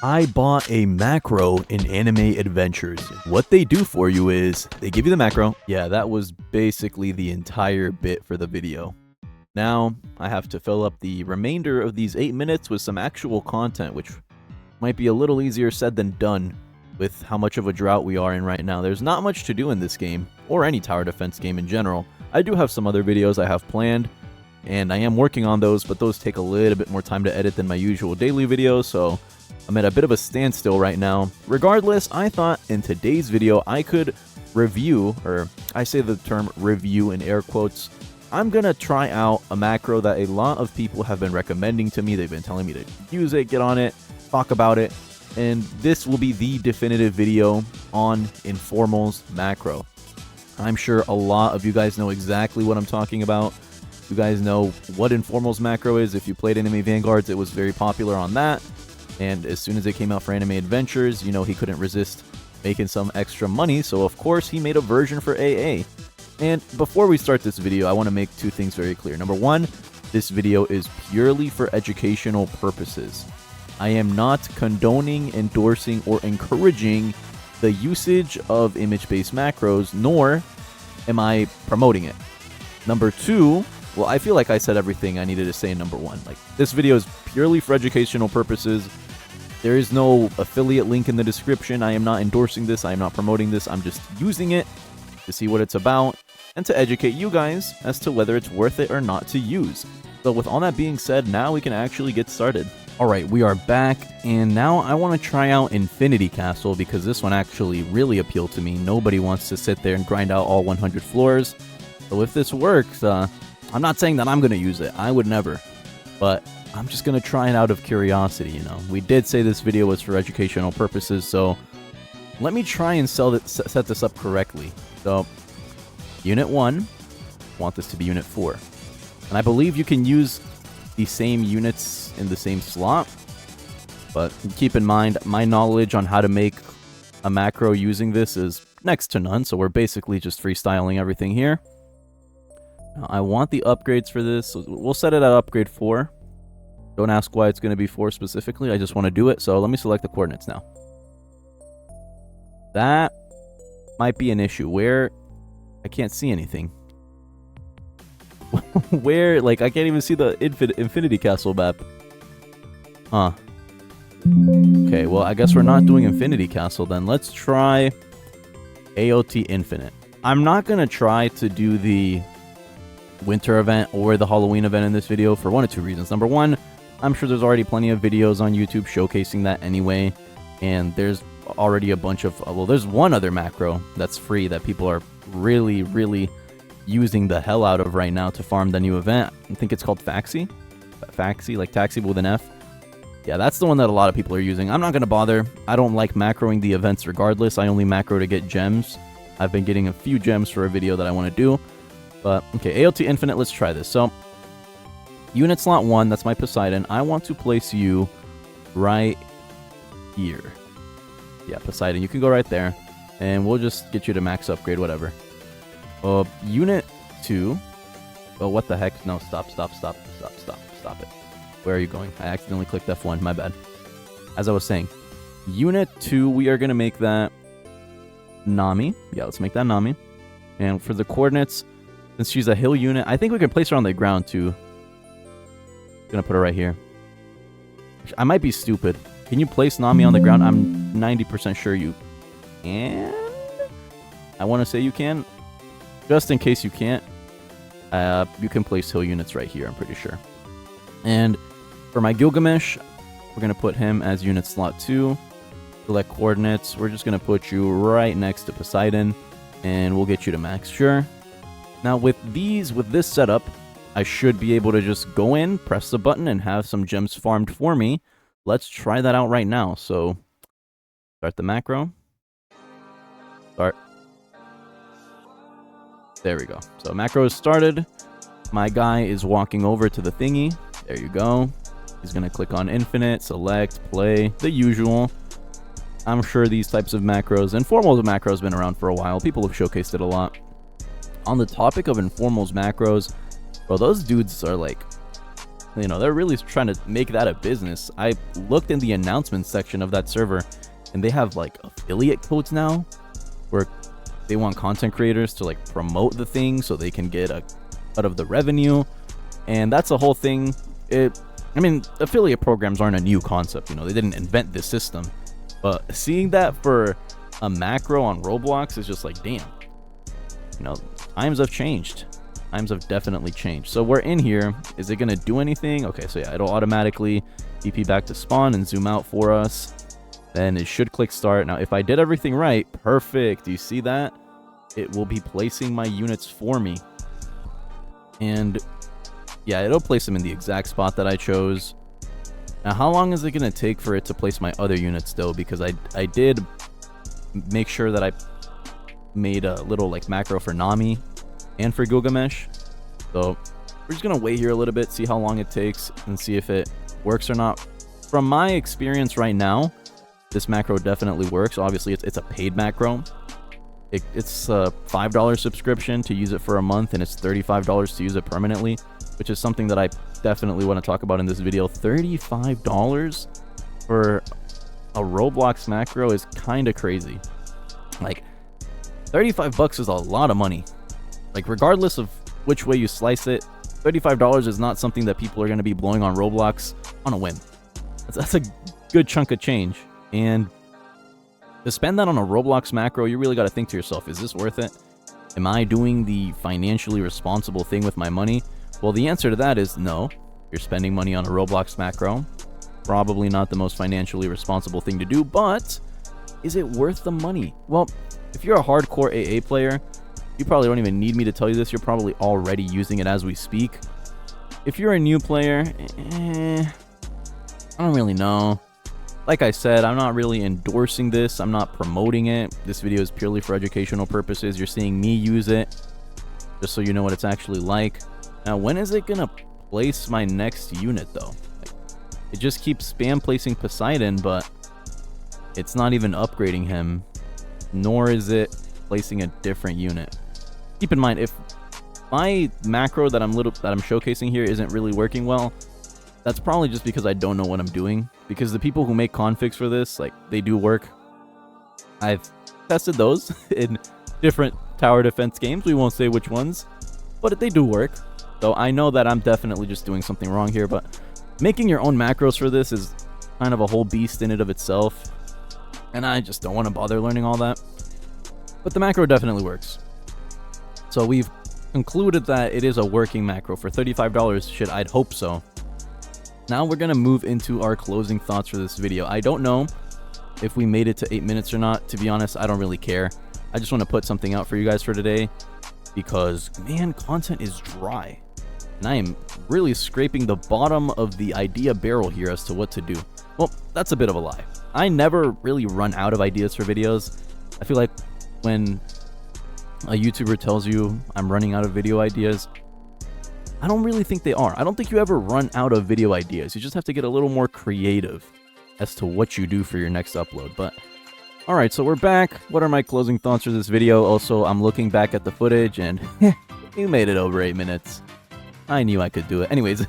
I bought a macro in Anime Adventures. What they do for you is, they give you the macro. Yeah, that was basically the entire bit for the video. Now, I have to fill up the remainder of these 8 minutes with some actual content, which might be a little easier said than done with how much of a drought we are in right now. There's not much to do in this game, or any tower defense game in general. I do have some other videos I have planned, and I am working on those, but those take a little bit more time to edit than my usual daily videos, so I'm at a bit of a standstill right now. Regardless, I thought in today's video I could review, or I say the term review in air quotes. I'm gonna try out a macro that a lot of people have been recommending to me. They've been telling me to use it, get on it, talk about it, and this will be the definitive video on Informal's macro. I'm sure a lot of you guys know exactly what I'm talking about. You guys know what Informal's macro is. If you played Anime Vanguards, it was very popular on that. And as soon as it came out for Anime Adventures, you know, he couldn't resist making some extra money, so of course he made a version for AA. And before we start this video, I want to make two things very clear. Number one, this video is purely for educational purposes. I am not condoning, endorsing, or encouraging the usage of image-based macros, nor am I promoting it. Number two, well, I feel like I said everything I needed to say in number one. Like, this video is purely for educational purposes. There is no affiliate link in the description. I am not endorsing this. I am not promoting this. I'm just using it to see what it's about and to educate you guys as to whether it's worth it or not to use. So with all that being said, now we can actually get started. Alright, we are back, and now I want to try out Infinity Castle because this one actually really appealed to me. Nobody wants to sit there and grind out all 100 floors. So if this works, I'm not saying that I'm going to use it. I would never. But I'm just going to try it out of curiosity, you know. We did say this video was for educational purposes, so let me try and set this up correctly. So, Unit 1, want this to be Unit 4. And I believe you can use the same units in the same slot. But keep in mind, my knowledge on how to make a macro using this is next to none, so we're basically just freestyling everything here. Now, I want the upgrades for this. So we'll set it at upgrade 4. Don't ask why it's going to be 4 specifically. I just want to do it. So let me select the coordinates now. That might be an issue. Where I can't see anything. Where, like, I can't even see the Infinity Castle map. Huh. Okay, well, I guess we're not doing Infinity Castle then. Let's try AOT Infinite. I'm not going to try to do the winter event or the Halloween event in this video for one of two reasons. Number one, I'm sure there's already plenty of videos on YouTube showcasing that anyway, and there's already a bunch of, well, there's one other macro that's free that people are really using the hell out of right now to farm the new event. I think it's called Faxi, like taxi with an F. Yeah, that's the one that a lot of people are using. I'm not going to bother. I don't like macroing the events regardless. I only macro to get gems. I've been getting a few gems for a video that I want to do. But, okay, AOT Infinite, let's try this. So, Unit Slot 1, that's my Poseidon. I want to place you right here. Yeah, Poseidon, you can go right there. And we'll just get you to max upgrade, whatever. Unit 2. Oh, what the heck? No, stop it. Where are you going? I accidentally clicked F1, my bad. As I was saying, Unit 2, we are going to make that Nami. Yeah, let's make that Nami. And for the coordinates, since she's a hill unit, I think we can place her on the ground too. Gonna put her right here. I might be stupid. Can you place Nami on the ground? I'm 90% sure you can. I want to say you can. Just in case you can't, you can place hill units right here, I'm pretty sure. And for my Gilgamesh, we're going to put him as unit slot 2. Select coordinates. We're just going to put you right next to Poseidon, and we'll get you to max. Sure. Now with this setup, I should be able to just go in, press the button, and have some gems farmed for me. Let's try that out right now. So, start the macro. Start. There we go. So macro is started. My guy is walking over to the thingy. There you go. He's going to click on infinite, select, play, the usual. I'm sure these types of macros, Informal's macro has been around for a while. People have showcased it a lot. On the topic of Informal's macros, bro, those dudes are like You know, they're really trying to make that a business. I looked in the announcements section of that server, and they have like affiliate codes now where they want content creators to like promote the thing so they can get a cut of the revenue. And that's a whole thing. I mean, affiliate programs aren't a new concept, you know, they didn't invent this system. But seeing that for a macro on Roblox is just like, damn. You know, times have changed. Times have definitely changed. So we're in here. Is it going to do anything? Okay, so yeah, it'll automatically TP back to spawn and zoom out for us. Then it should click start. Now, if I did everything right, perfect. Do you see that? It will be placing my units for me. And yeah, it'll place them in the exact spot that I chose. Now, how long is it going to take for it to place my other units, though? Because I did make sure that I made a little like macro for Nami and for Gilgamesh. So we're just going to wait here a little bit, see how long it takes, and see if it works or not. From my experience right now, this macro definitely works. Obviously, it's a paid macro. It's a $5 subscription to use it for a month, and it's $35 to use it permanently, which is something that I definitely want to talk about in this video. $35 for a Roblox macro is kind of crazy. Like, 35 bucks is a lot of money. Like, regardless of which way you slice it, $35 is not something that people are going to be blowing on Roblox on a whim. That's a good chunk of change. And to spend that on a Roblox macro, you really got to think to yourself, is this worth it? Am I doing the financially responsible thing with my money? Well, the answer to that is no. You're spending money on a Roblox macro. Probably not the most financially responsible thing to do, but is it worth the money? Well, if you're a hardcore AA player, you probably don't even need me to tell you this. You're probably already using it as we speak. If you're a new player, I don't really know. Like I said, I'm not really endorsing this. I'm not promoting it. This video is purely for educational purposes. You're seeing me use it just so you know what it's actually like. Now, when is it going to place my next unit, though? Like, it just keeps spam placing Poseidon, but it's not even upgrading him, nor is it placing a different unit. Keep in mind, if my macro that I'm showcasing here isn't really working well, that's probably just because I don't know what I'm doing. Because the people who make configs for this, like, they do work. I've tested those in different tower defense games. We won't say which ones, but they do work. So I know that I'm definitely just doing something wrong here, but making your own macros for this is kind of a whole beast in and of itself. And I just don't want to bother learning all that. But the macro definitely works. So we've concluded that it is a working macro for $35. Shit, I'd hope so. Now we're going to move into our closing thoughts for this video. I don't know if we made it to 8 minutes or not. To be honest, I don't really care. I just want to put something out for you guys for today because, man, content is dry. And I am really scraping the bottom of the idea barrel here as to what to do. Well, that's a bit of a lie. I never really run out of ideas for videos. I feel like when a YouTuber tells you I'm running out of video ideas, I don't really think they are. I don't think you ever run out of video ideas. You just have to get a little more creative as to what you do for your next upload. But alright, so we're back. What are my closing thoughts for this video? Also, I'm looking back at the footage and you made it over 8 minutes. I knew I could do it. Anyways,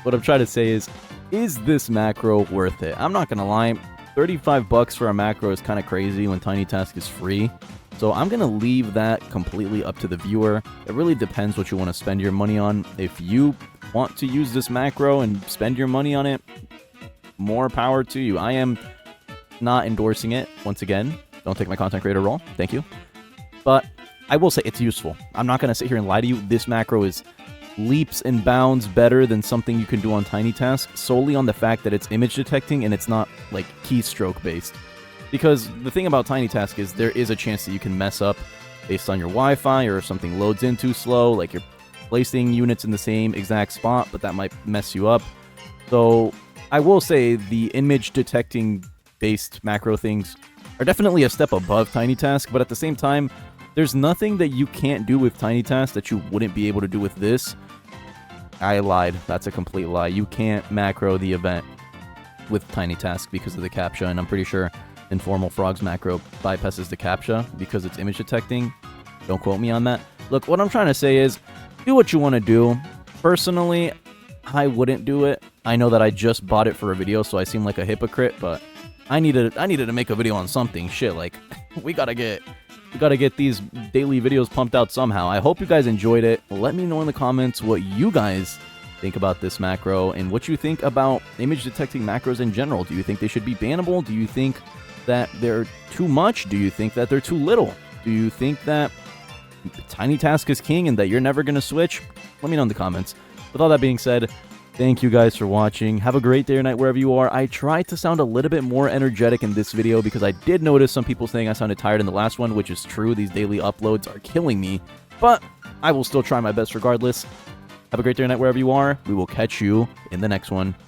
what I'm trying to say is this macro worth it? I'm not gonna lie, 35 bucks for a macro is kind of crazy when Tiny Task is free. So I'm going to leave that completely up to the viewer. It really depends what you want to spend your money on. If you want to use this macro and spend your money on it, more power to you. I am not endorsing it. Once again, don't take my content creator role. Thank you. But I will say it's useful. I'm not going to sit here and lie to you. This macro is leaps and bounds better than something you can do on Tiny Task solely on the fact that it's image detecting and it's not like keystroke based. Because the thing about Tiny Task is there is a chance that you can mess up based on your Wi-Fi or if something loads in too slow, like you're placing units in the same exact spot, but that might mess you up. So I will say the image detecting based macro things are definitely a step above Tiny Task, but at the same time, there's nothing that you can't do with Tiny Task that you wouldn't be able to do with this. I lied. That's a complete lie. You can't macro the event with Tiny Task because of the CAPTCHA, and I'm pretty sure Informal Frogs macro bypasses the CAPTCHA because it's image detecting. Don't quote me on that. Look, what I'm trying to say is, do what you want to do. Personally, I wouldn't do it. I know that I just bought it for a video, so I seem like a hypocrite, but I needed to make a video on something. Shit, like we gotta get these daily videos pumped out somehow. I hope you guys enjoyed it. Let me know in the comments what you guys think about this macro and what you think about image detecting macros in general. Do you think they should be bannable? Do you think that they're too much? Do you think that they're too little? Do you think that tiny task is king and that you're never gonna switch? Let me know in the comments. With all that being said, thank you guys for watching. Have a great day or night wherever you are. I tried to sound a little bit more energetic in this video because I did notice some people saying I sounded tired in the last one, which is true. These daily uploads are killing me, but I will still try my best regardless. Have a great day or night wherever you are. We will catch you in the next one.